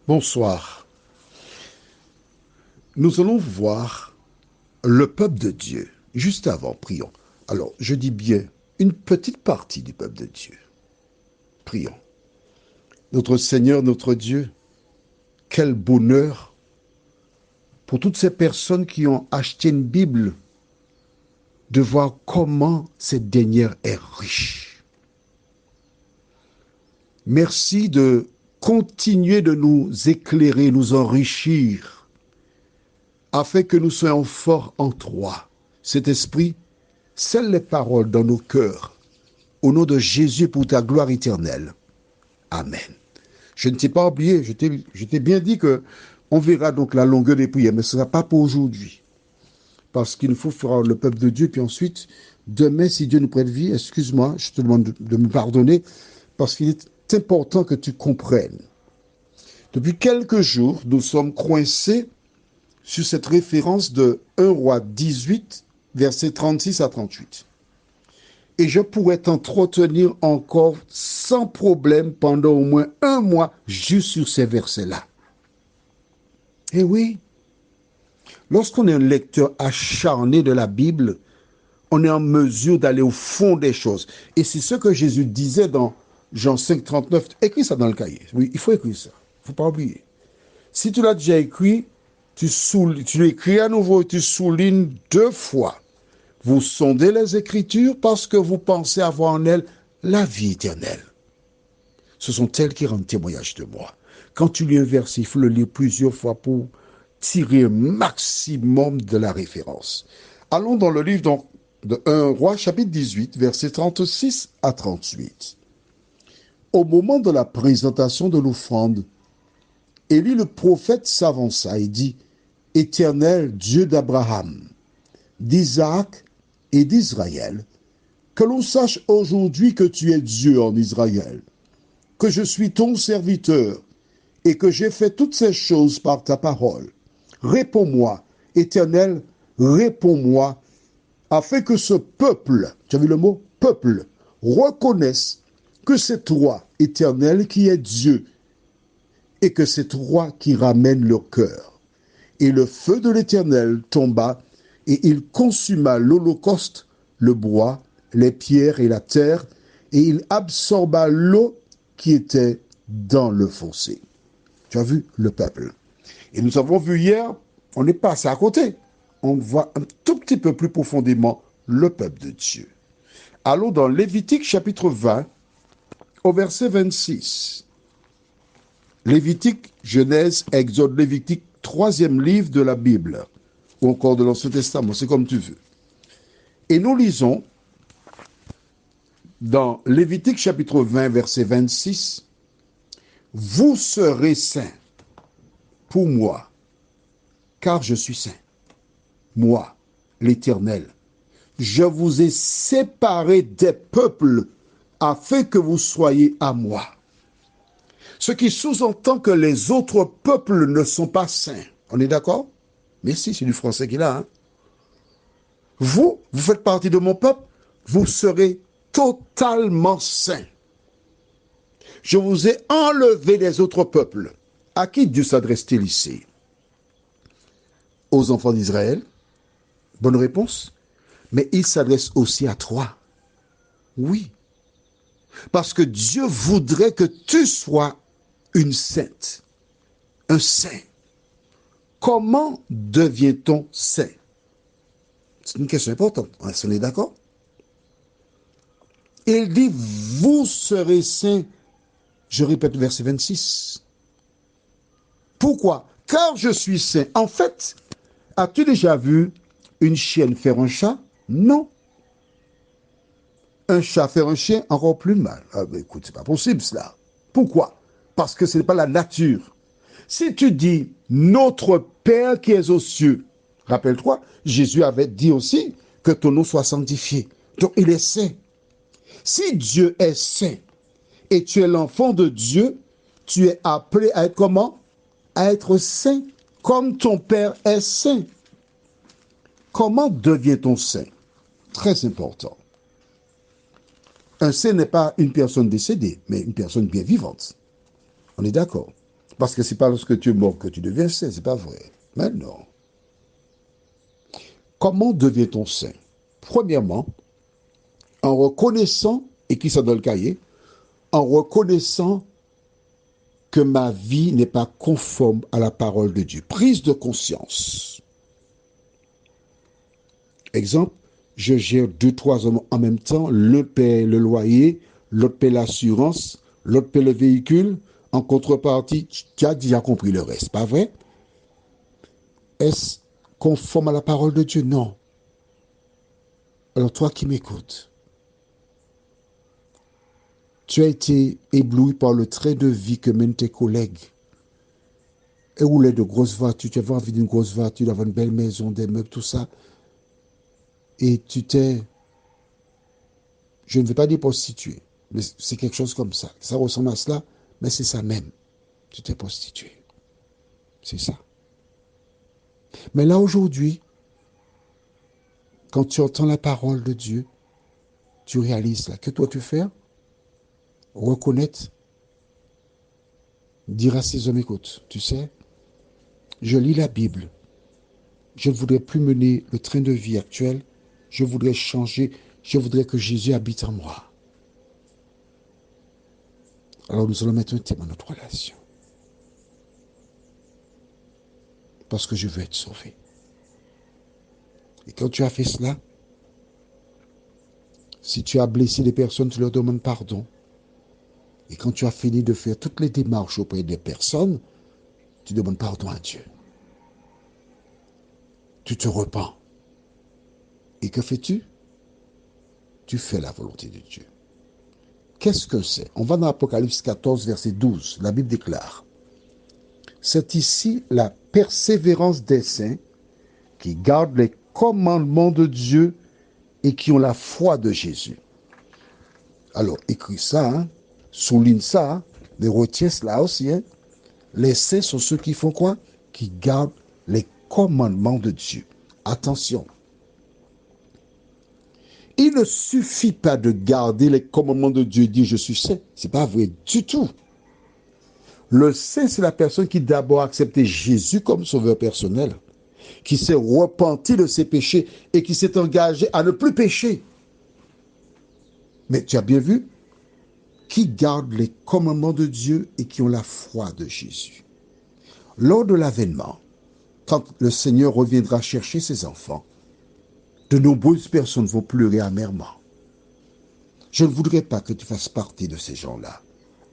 Bonsoir. Nous allons voir le peuple de Dieu. Juste avant, prions. Alors, je dis bien une petite partie du peuple de Dieu. Prions. Notre Seigneur, notre Dieu, quel bonheur pour toutes ces personnes qui ont acheté une Bible de voir comment cette dernière est riche. Merci de continuer de nous éclairer, nous enrichir, afin que nous soyons forts en toi. Cet esprit, scelle les paroles dans nos cœurs, au nom de Jésus pour ta gloire éternelle. Amen. Je ne t'ai pas oublié, je t'ai bien dit que on verra donc la longueur des prières, mais ce ne sera pas pour aujourd'hui. Parce qu'il faut faire le peuple de Dieu, puis ensuite, demain, si Dieu nous prête vie, excuse-moi, je te demande de me pardonner, parce qu'il est important que tu comprennes. Depuis quelques jours, nous sommes coincés sur cette référence de 1 Roi 18, versets 36 à 38. Et je pourrais t'entretenir encore sans problème pendant au moins un mois juste sur ces versets-là. Eh oui, lorsqu'on est un lecteur acharné de la Bible, on est en mesure d'aller au fond des choses. Et c'est ce que Jésus disait dans Jean 5, 39. Écris ça dans le cahier. Oui, il faut écrire ça. Il ne faut pas oublier. Si tu l'as déjà écrit, tu l'écris à nouveau et tu soulignes 2 fois. Vous sondez les Écritures parce que vous pensez avoir en elles la vie éternelle. Ce sont elles qui rendent témoignage de moi. Quand tu lis un verset, il faut le lire plusieurs fois pour tirer un maximum de la référence. Allons dans le livre de 1 Roi, chapitre 18, versets 36 à 38. Au moment de la présentation de l'offrande, Élie le prophète s'avança et dit, « Éternel Dieu d'Abraham, d'Isaac et d'Israël, que l'on sache aujourd'hui que tu es Dieu en Israël, que je suis ton serviteur et que j'ai fait toutes ces choses par ta parole. Réponds-moi, Éternel, réponds-moi, afin que ce peuple, tu as vu le mot peuple, reconnaisse que c'est toi, Éternel, qui es Dieu, et que c'est toi qui ramènes leur cœur. » Et le feu de l'Éternel tomba, et il consuma l'holocauste, le bois, les pierres et la terre, et il absorba l'eau qui était dans le fossé. Tu as vu le peuple. Et nous avons vu hier, on est passé à côté. On voit un tout petit peu plus profondément le peuple de Dieu. Allons dans Lévitique chapitre 20, au verset 26. Lévitique, Genèse, Exode, Lévitique, 3e livre de la Bible, ou encore de l'Ancien Testament, c'est comme tu veux. Et nous lisons dans Lévitique chapitre 20, verset 26, « Vous serez saints pour moi, car je suis saint. Moi, l'Éternel, je vous ai séparés des peuples afin que vous soyez à moi. » Ce qui sous-entend que les autres peuples ne sont pas saints. On est d'accord? Mais si, c'est du français qu'il a. Hein? Vous faites partie de mon peuple, vous serez totalement saints. Je vous ai enlevé les autres peuples. À qui Dieu s'adresse-t-il ici? Aux enfants d'Israël? Bonne réponse. Mais il s'adresse aussi à toi. Oui. Parce que Dieu voudrait que tu sois une sainte, un saint. Comment devient-on saint? C'est une question importante. On est d'accord? Il dit, vous serez saints. Je répète le verset 26. Pourquoi? Car je suis saint. En fait, as-tu déjà vu une chienne faire un chat? Non. Un chat faire un chien, encore plus mal. Ah ben écoute, c'est pas possible cela. Pourquoi? Parce que ce n'est pas la nature. Si tu dis notre Père qui est aux cieux, rappelle-toi, Jésus avait dit aussi que ton nom soit sanctifié. Donc il est saint. Si Dieu est saint et tu es l'enfant de Dieu, tu es appelé à être comment? À être saint, comme ton Père est saint. Comment devient-on saint? Très important. Un saint n'est pas une personne décédée, mais une personne bien vivante. On est d'accord. Parce que c'est pas lorsque tu es mort que tu deviens saint, c'est pas vrai. Mais non. Comment devient-on saint? Premièrement, en reconnaissant, écrit ça dans le cahier, en reconnaissant que ma vie n'est pas conforme à la parole de Dieu. Prise de conscience. Exemple, je gère 2-3 hommes en même temps, l'un paie le loyer, l'autre paie l'assurance, l'autre paie le véhicule. En contrepartie, tu as déjà compris le reste, pas vrai? Est-ce conforme à la parole de Dieu? Non. Alors toi qui m'écoutes, tu as été ébloui par le trait de vie que mènent tes collègues. Et roulaient de grosses voitures, tu avais envie d'une grosse voiture, d'avoir une belle maison, des meubles, tout ça. Et tu t'es, je ne vais pas dire prostitué, mais c'est quelque chose comme ça. Ça ressemble à cela, mais c'est ça même. Tu t'es prostitué. C'est ça. Mais là, aujourd'hui, quand tu entends la parole de Dieu, tu réalises là, que toi tu fais, reconnaître, dire à ces hommes, écoute, tu sais, je lis la Bible. Je ne voudrais plus mener le train de vie actuel. Je voudrais changer. Je voudrais que Jésus habite en moi. Alors nous allons mettre un thème à notre relation. Parce que je veux être sauvé. Et quand tu as fait cela, si tu as blessé des personnes, tu leur demandes pardon. Et quand tu as fini de faire toutes les démarches auprès des personnes, tu demandes pardon à Dieu. Tu te repens. Et que fais-tu? Tu fais la volonté de Dieu. Qu'est-ce que c'est? On va dans Apocalypse 14, verset 12. La Bible déclare: c'est ici la persévérance des saints qui gardent les commandements de Dieu et qui ont la foi de Jésus. Alors, écris ça, hein? Souligne ça, hein? Mais retiens cela aussi. Hein? Les saints sont ceux qui font quoi? Qui gardent les commandements de Dieu. Attention. Il ne suffit pas de garder les commandements de Dieu et dire je suis saint. C'est pas vrai du tout. Le saint, c'est la personne qui d'abord a accepté Jésus comme sauveur personnel, qui s'est repenti de ses péchés et qui s'est engagé à ne plus pécher. Mais tu as bien vu, qui gardent les commandements de Dieu et qui ont la foi de Jésus. Lors de l'avènement, quand le Seigneur reviendra chercher ses enfants, de nombreuses personnes vont pleurer amèrement. Je ne voudrais pas que tu fasses partie de ces gens-là.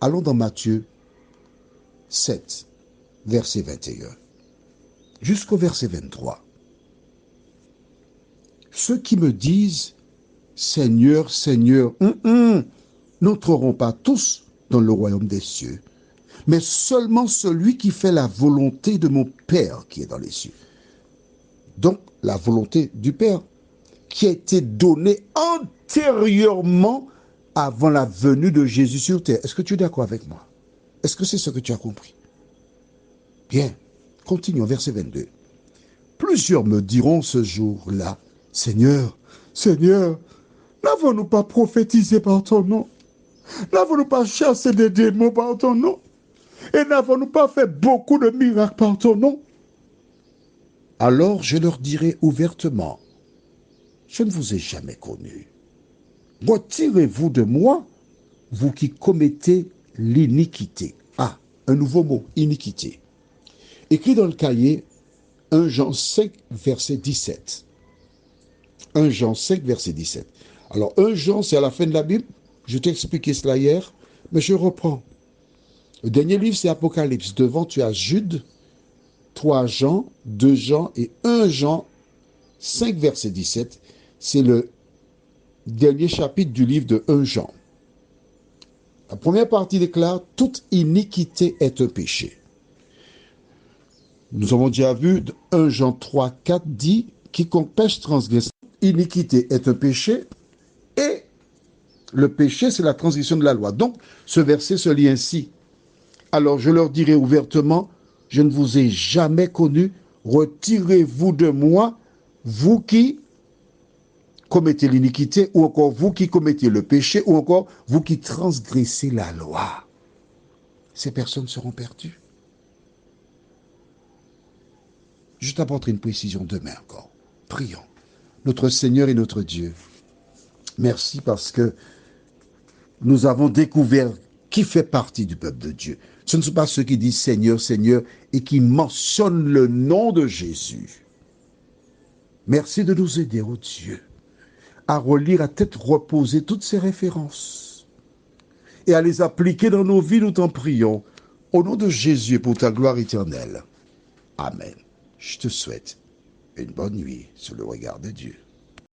Allons dans Matthieu 7, verset 21, jusqu'au verset 23. Ceux qui me disent « Seigneur, Seigneur », n'entreront pas tous dans le royaume des cieux, mais seulement celui qui fait la volonté de mon Père qui est dans les cieux. Donc, la volonté du Père qui a été donnée antérieurement avant la venue de Jésus sur terre. Est-ce que tu es d'accord avec moi? Est-ce que c'est ce que tu as compris? Bien, continuons, verset 22. Plusieurs me diront ce jour-là, Seigneur, Seigneur, n'avons-nous pas prophétisé par ton nom? N'avons-nous pas chassé des démons par ton nom? Et n'avons-nous pas fait beaucoup de miracles par ton nom? Alors je leur dirai ouvertement, je ne vous ai jamais connu. Retirez-vous de moi, vous qui commettez l'iniquité. Ah, un nouveau mot, iniquité. Écrit dans le cahier 1 Jean 5, verset 17. 1 Jean 5, verset 17. Alors 1 Jean, c'est à la fin de la Bible. Je t'ai expliqué cela hier, mais je reprends. Le dernier livre, c'est Apocalypse. Devant, tu as Jude, 3 Jean, 2 Jean et 1 Jean 5, verset 17. C'est le dernier chapitre du livre de 1 Jean. La première partie déclare « Toute iniquité est un péché ». Nous avons déjà vu 1 Jean 3, 4 dit « Quiconque pêche transgresse, iniquité est un péché » et le péché, c'est la transgression de la loi. Donc, ce verset se lit ainsi. Alors, je leur dirai ouvertement, je ne vous ai jamais connu, retirez-vous de moi, vous qui commettez l'iniquité, ou encore vous qui commettez le péché, ou encore vous qui transgressez la loi. Ces personnes seront perdues. Je t'apporterai une précision demain encore. Prions. Notre Seigneur et notre Dieu, merci parce que nous avons découvert qui fait partie du peuple de Dieu. Ce ne sont pas ceux qui disent Seigneur, Seigneur et qui mentionnent le nom de Jésus. Merci de nous aider, oh Dieu, à relire à tête reposée toutes ces références et à les appliquer dans nos vies. Nous t'en prions au nom de Jésus et pour ta gloire éternelle. Amen. Je te souhaite une bonne nuit sous le regard de Dieu.